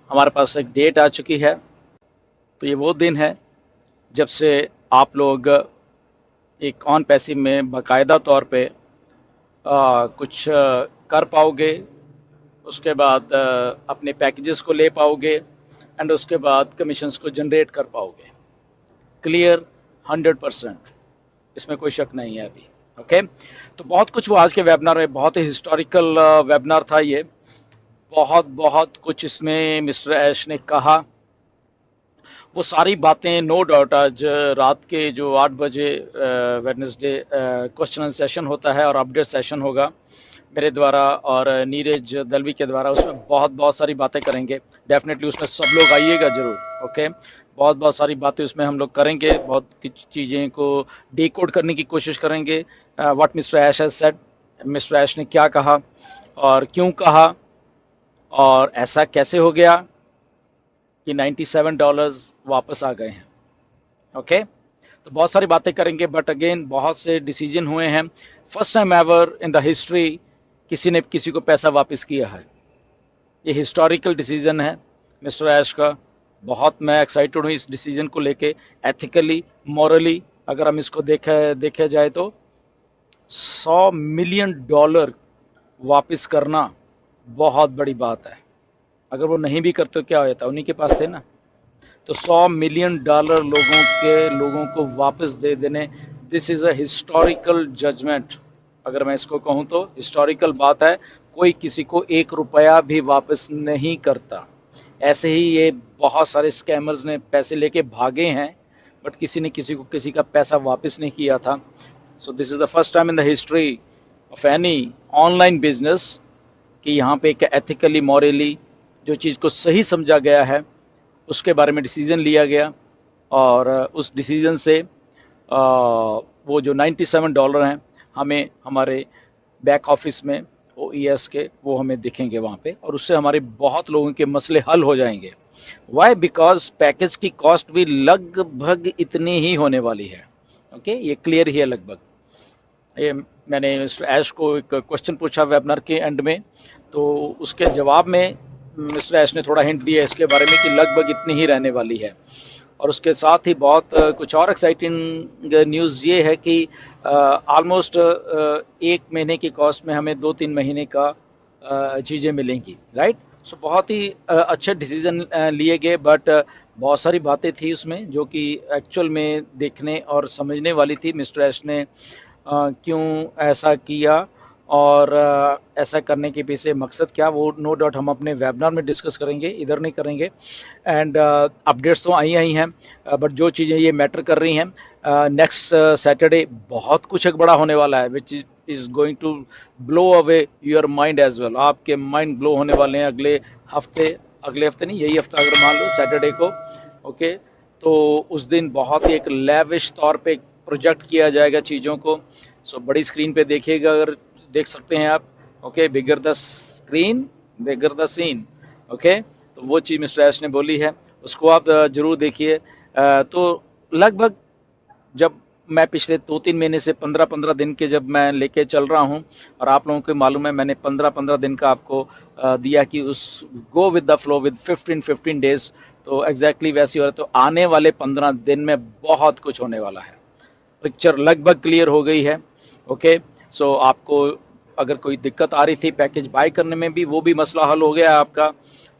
हमारे पास एक डेट आ चुकी है। तो ये वो दिन है जब से आप लोग एक ऑन पैसिव में बाकायदा तौर पे कुछ कर पाओगे। उसके बाद अपने पैकेजेस को ले पाओगे एंड उसके बाद कमीशंस को जनरेट कर पाओगे। क्लियर? 100%, इसमें कोई शक नहीं है अभी। ओके, तो बहुत कुछ वो आज के वेबिनार में, बहुत ही हिस्टोरिकल वेबिनार था ये। बहुत बहुत कुछ इसमें मिस्टर ऐश ने कहा। वो सारी बातें नो डाउट आज रात के जो 8 बजे वेडनेसडे क्वेश्चन एंड सेशन होता है और अपडेट सेशन होगा मेरे द्वारा और नीरज दलवी के द्वारा, उसमें बहुत बहुत सारी बातें करेंगे। डेफिनेटली उसमें सब लोग आइएगा जरूर। ओके, बहुत बहुत सारी बातें उसमें हम लोग करेंगे, बहुत कुछ चीज़ें को डिकोड करने की कोशिश करेंगे। What mister Ash has said, mister Ash ने क्या कहा और क्यों कहा और ऐसा कैसे हो गया कि $97 वापस आ गए हैं। ओके, तो बहुत सारी बातें करेंगे, बट अगेन बहुत से डिसीजन हुए हैं। First time ever in the history किसी ने किसी को पैसा वापस किया है। ये हिस्टोरिकल डिसीजन है मिस्टर ऐश का। बहुत मैं एक्साइटेड हूँ इस डिसीजन को लेके। एथिकली, मॉरली अगर हम इसको देखे जाए तो $100 मिलियन वापस करना बहुत बड़ी बात है। अगर वो नहीं भी करते तो क्या हो जाता, उन्हीं के पास थे ना। तो $100 मिलियन लोगों को वापस दे देने, this is a historical judgement. अगर मैं इसको कहूँ तो हिस्टोरिकल बात है। कोई किसी को $1 भी वापस नहीं करता। ऐसे ही ये बहुत सारे स्कैमर्स ने पैसे लेके भागे हैं, बट किसी ने किसी को किसी का पैसा वापस नहीं किया था। So this is the first time in the history of any online business कि यहाँ पे एक एथिकली, मॉरली जो चीज़ को सही समझा गया है उसके बारे में डिसीजन लिया गया। और उस डिसीजन से वो जो $97 हैं हमें हमारे बैक ऑफिस में OES के वो हमें दिखेंगे वहाँ पे, और उससे हमारे बहुत लोगों के मसले हल हो जाएंगे। वाई? बिकॉज पैकेज की कॉस्ट भी लगभग इतनी ही होने वाली है। ओके, ये क्लियर ही है लगभग। ये मैंने मिस्टर ऐश को एक क्वेश्चन पूछा वेबिनार के एंड में, तो उसके जवाब में मिस्टर ऐश ने थोड़ा हिंट दिया इसके बारे में कि लगभग इतनी ही रहने वाली है। और उसके साथ ही बहुत कुछ और एक्साइटिंग न्यूज़ ये है कि ऑलमोस्ट 1 महीने की कॉस्ट में हमें 2-3 महीने का चीज़ें मिलेंगी, राइट। सो बहुत ही अच्छे डिसीजन लिए गए, बट बहुत सारी बातें थी उसमें जो कि एक्चुअल में देखने और समझने वाली थी। मिस्टर ऐश ने क्यों ऐसा किया और ऐसा करने के पीछे मकसद क्या, वो नो डाउट हम अपने वेबिनार में डिस्कस करेंगे, इधर नहीं करेंगे। एंड अपडेट्स तो आई हैं, बट जो चीज़ें ये मैटर कर रही हैं, नेक्स्ट सैटरडे बहुत कुछ एक बड़ा होने वाला है which is going to blow away your mind as well. आपके माइंड ब्लो होने वाले हैं अगले हफ्ते नहीं, यही हफ्ता अगर मान लो सैटरडे को। ओके, तो उस दिन बहुत ही एक लेविश तौर पे प्रोजेक्ट किया जाएगा चीज़ों को। सो बड़ी स्क्रीन पे देखिएगा, अगर देख सकते हैं आप। Okay, bigger the screen bigger the scene. Okay, तो वो चीज़ मिस्टर ऐश ने बोली है, उसको आप जरूर देखिए। तो लगभग जब मैं पिछले 2-3 महीने से 15-15 दिन के जब मैं लेके चल रहा हूँ, और आप लोगों को मालूम है मैंने 15-15 दिन का आपको दिया कि उस go with the flow with 15-15 days, तो एग्जैक्टली वैसे ही हो रहा है। तो आने वाले 15 दिन में बहुत कुछ होने वाला है। पिक्चर लगभग क्लियर हो गई है। ओके, सो आपको अगर कोई दिक्कत आ रही थी पैकेज बाय करने में भी, वो भी मसला हल हो गया है आपका।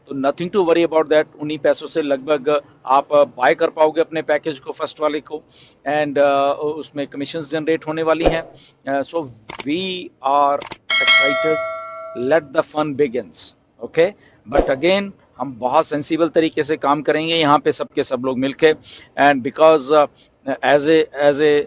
तो nothing to worry about that. उन्हीं पैसों से लगभग आप बाय कर पाओगे अपने पैकेज को, फर्स्ट वाले को, एंड उसमें कमीशंस जनरेट होने वाली हैं। So we are excited, let the fun begins. Okay, but again हम बहुत सेंसिबल तरीके से काम करेंगे यहाँ पे सबके सब लोग मिलके, and because as a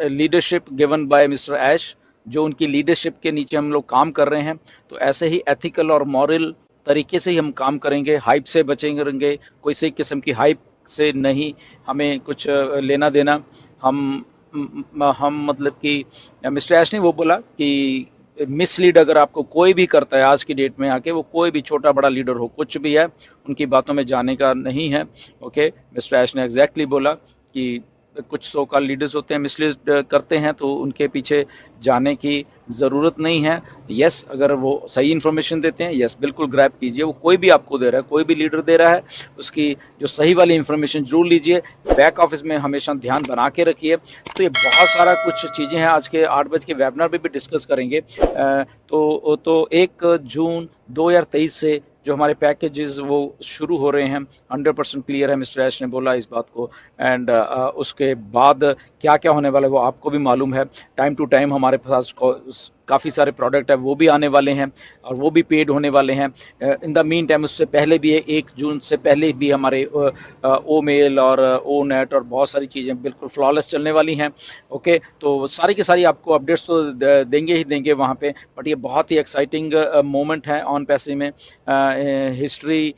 leadership given by mister Ash, जो उनकी लीडरशिप के नीचे हम लोग काम कर रहे हैं, तो ऐसे ही एथिकल और मॉरल तरीके से ही हम काम करेंगे। हाइप से बचेंगे, कोई सी किस्म की हाइप से नहीं हमें कुछ लेना देना। हम मतलब कि मिस्टर ऐश ने वो बोला कि मिसलीड अगर आपको कोई भी करता है आज की डेट में आके, वो कोई भी छोटा बड़ा लीडर हो, कुछ भी है, उनकी बातों में जाने का नहीं है। ओके, मिस्टर ऐश ने एग्जैक्टली बोला कि कुछ सो कॉल्ड लीडर्स होते हैं मिसलीड करते हैं, तो उनके पीछे जाने की ज़रूरत नहीं है। यस, अगर वो सही इन्फॉर्मेशन देते हैं, यस बिल्कुल ग्रैब कीजिए। वो कोई भी आपको दे रहा है, कोई भी लीडर दे रहा है, उसकी जो सही वाली इन्फॉर्मेशन जरूर लीजिए। बैक ऑफिस में हमेशा ध्यान बना के रखिए। तो ये बहुत सारा कुछ चीज़ें हैं, आज के 8 बजे के वेबिनार में भी डिस्कस करेंगे। तो 1 जून 2023 से जो हमारे पैकेजेस वो शुरू हो रहे हैं, 100% क्लियर है, मिस्टर ऐश ने बोला इस बात को। एंड उसके बाद क्या क्या होने वाला है वो आपको भी मालूम है। टाइम टू टाइम हमारे पास काफ़ी सारे प्रोडक्ट है, वो भी आने वाले हैं और वो भी पेड होने वाले हैं। इन द मीन टाइम उससे पहले भी है, 1 जून से पहले भी हमारे ओ मेल और ओ नेट और बहुत सारी चीज़ें बिल्कुल फ्लॉलेस चलने वाली हैं। ओके, तो सारी की सारी आपको अपडेट्स तो देंगे ही देंगे वहाँ पे। बट ये बहुत ही एक्साइटिंग मोमेंट है ऑन पैसे में। हिस्ट्री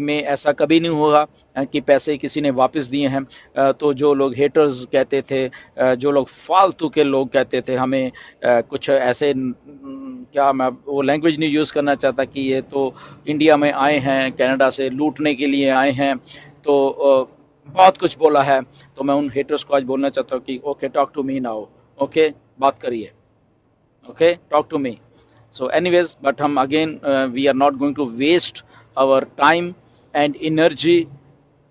में ऐसा कभी नहीं होगा कि पैसे किसी ने वापस दिए हैं। तो जो लोग हेटर्स कहते थे, जो लोग फालतू के लोग कहते थे हमें, कुछ ऐसे क्या, मैं वो लैंग्वेज नहीं यूज़ करना चाहता कि ये तो इंडिया में आए हैं कनाडा से लूटने के लिए आए हैं, तो बहुत कुछ बोला है। तो मैं उन हेटर्स को आज बोलना चाहता हूँ कि okay, talk to me now. Okay, बात करिए। Okay, talk to me. So anyways, but हम again we are not going to waste our time and energy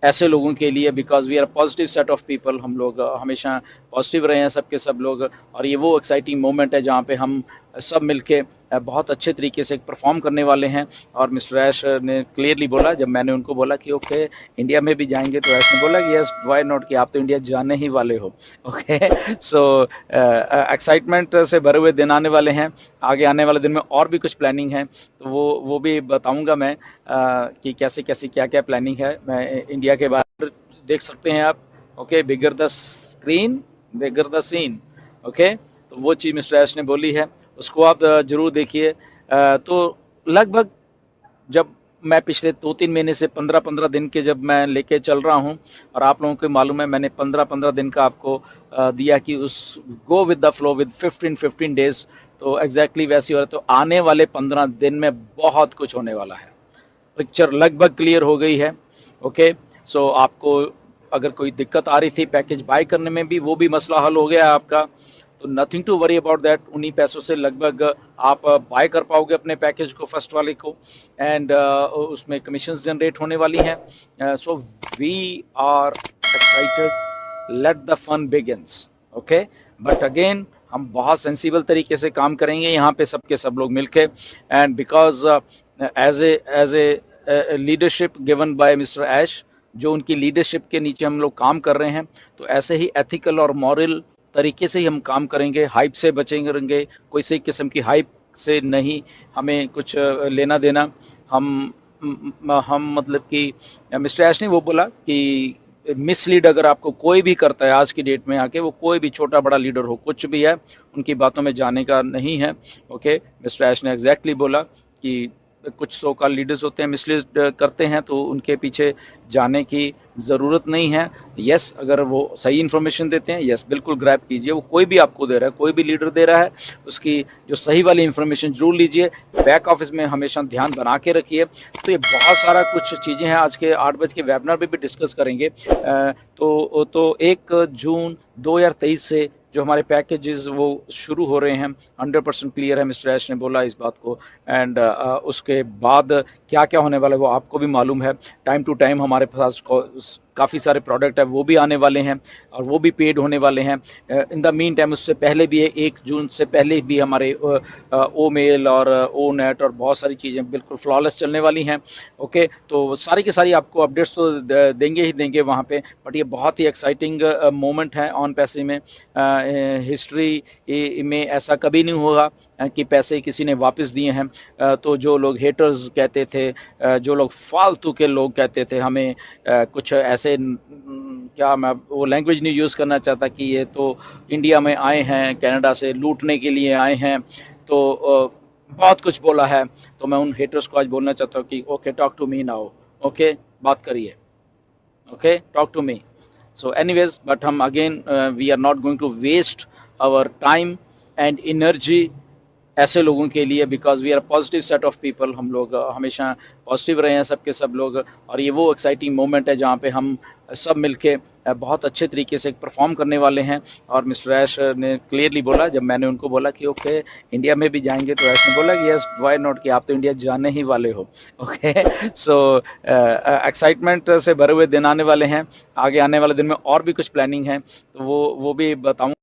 ऐसे लोगों के लिए, because we are positive set of people. हम लोग हमेशा पॉजिटिव रहे हैं सबके सब लोग, और ये वो एक्साइटिंग मोमेंट है जहाँ पे हम सब मिलके बहुत अच्छे तरीके से परफॉर्म करने वाले हैं। और मिस्टर ऐश ने क्लियरली बोला, जब मैंने उनको बोला कि ओके इंडिया में भी जाएंगे, तो ऐश ने बोला कि यस व्हाई नॉट, कि आप तो इंडिया जाने ही वाले हो। ओके, सो एक्साइटमेंट से भरे हुए दिन आने वाले हैं। आगे आने वाले दिन में और भी कुछ प्लानिंग है, तो वो भी बताऊंगा मैं कि कैसे कैसे क्या क्या प्लानिंग है। मैं इंडिया के बाहर देख सकते हैं आप। Okay, bigger the screen bigger the scene. Okay, तो वो चीज़ मिस्टर ऐश ने बोली है, उसको आप जरूर देखिए। तो लगभग जब मैं पिछले 2-3 महीने से 15-15 दिन के जब मैं लेके चल रहा हूँ, और आप लोगों को मालूम है मैंने 15-15 दिन का आपको दिया कि उस go with the flow with 15-15 days, तो एग्जैक्टली वैसे हो रहा है। तो आने वाले 15 दिन में बहुत कुछ होने वाला है। पिक्चर लगभग क्लियर हो गई है। ओके, सो आपको अगर कोई दिक्कत आ रही थी पैकेज बाय करने में भी, वो भी मसला हल हो गया आपका। तो nothing to worry about that. उन्हीं पैसों से लगभग आप बाय कर पाओगे अपने पैकेज को, फर्स्ट वाले को। एंड उसमें कमीशंस जनरेट होने वाली हैं। So we are excited, let the fun begins. Okay, but again हम बहुत सेंसिबल तरीके से काम करेंगे यहाँ पे सबके सब लोग मिलके। And because as a leadership given by mister Ash, जो उनकी लीडरशिप के नीचे हम लोग काम कर रहे हैं, तो ऐसे ही एथिकल और मॉरल तरीके से ही हम काम करेंगे। हाइप से बचेंगे, कोई सी किस्म की हाइप से नहीं हमें कुछ लेना देना। हम मतलब कि मिस्टर ऐश ने वो बोला कि मिसलीड अगर आपको कोई भी करता है आज की डेट में आके, वो कोई भी छोटा बड़ा लीडर हो, कुछ भी है, उनकी बातों में जाने का नहीं है। ओके, मिस्टर ऐश ने एग्जैक्टली बोला कि कुछ सो कॉल्ड लीडर्स होते हैं मिसलीड करते हैं, तो उनके पीछे जाने की ज़रूरत नहीं है। यस, अगर वो सही इन्फॉर्मेशन देते हैं, यस बिल्कुल ग्रैब कीजिए। वो कोई भी आपको दे रहा है, कोई भी लीडर दे रहा है, उसकी जो सही वाली इन्फॉर्मेशन जरूर लीजिए। बैक ऑफिस में हमेशा ध्यान बना के रखिए। तो ये बहुत सारा कुछ चीज़ें हैं, आज के 8 बजे के वेबिनार में भी डिस्कस करेंगे। तो 1 जून 2023 से जो हमारे पैकेजेस वो शुरू हो रहे हैं, 100% क्लियर है, मिस्टर ऐश ने बोला इस बात को। एंड उसके बाद क्या क्या होने वाला है वो आपको भी मालूम है। टाइम टू टाइम हमारे पास काफ़ी सारे प्रोडक्ट है, वो भी आने वाले हैं और वो भी पेड होने वाले हैं। इन द मीन टाइम उससे पहले भी है, 1 जून से पहले भी हमारे ओ मेल और ओ नेट और बहुत सारी चीज़ें बिल्कुल फ्लॉलेस चलने वाली हैं। ओके, तो सारी की सारी आपको अपडेट्स तो देंगे ही देंगे वहाँ पे। बट ये बहुत ही एक्साइटिंग मोमेंट है ऑन पैसे में। हिस्ट्री में ऐसा कभी नहीं होगा कि पैसे किसी ने वापस दिए हैं। तो जो लोग हेटर्स कहते थे, जो लोग फालतू के लोग कहते थे हमें, कुछ ऐसे क्या, मैं वो लैंग्वेज नहीं यूज़ करना चाहता कि ये तो इंडिया में आए हैं कनाडा से लूटने के लिए आए हैं, तो बहुत कुछ बोला है। तो मैं उन हेटर्स को आज बोलना चाहता हूँ कि okay, talk to me now. Okay, बात करिए। Okay, talk to me. So anyways, but हम again we are not going to waste our time and energy ऐसे लोगों के लिए, because we are positive set of people. हम लोग हमेशा पॉजिटिव रहे हैं सबके सब लोग, और ये वो एक्साइटिंग मोमेंट है जहाँ पे हम सब मिलके बहुत अच्छे तरीके से परफॉर्म करने वाले हैं। और मिस्टर ऐश ने क्लियरली बोला, जब मैंने उनको बोला कि ओके इंडिया में भी जाएंगे, तो ऐश ने बोला कि यस व्हाई नॉट, कि आप तो इंडिया जाने ही वाले हो। ओके सो एक्साइटमेंट से भरे हुए दिन आने वाले हैं। आगे आने वाले दिन में और भी कुछ प्लानिंग है, तो वो भी बताऊँ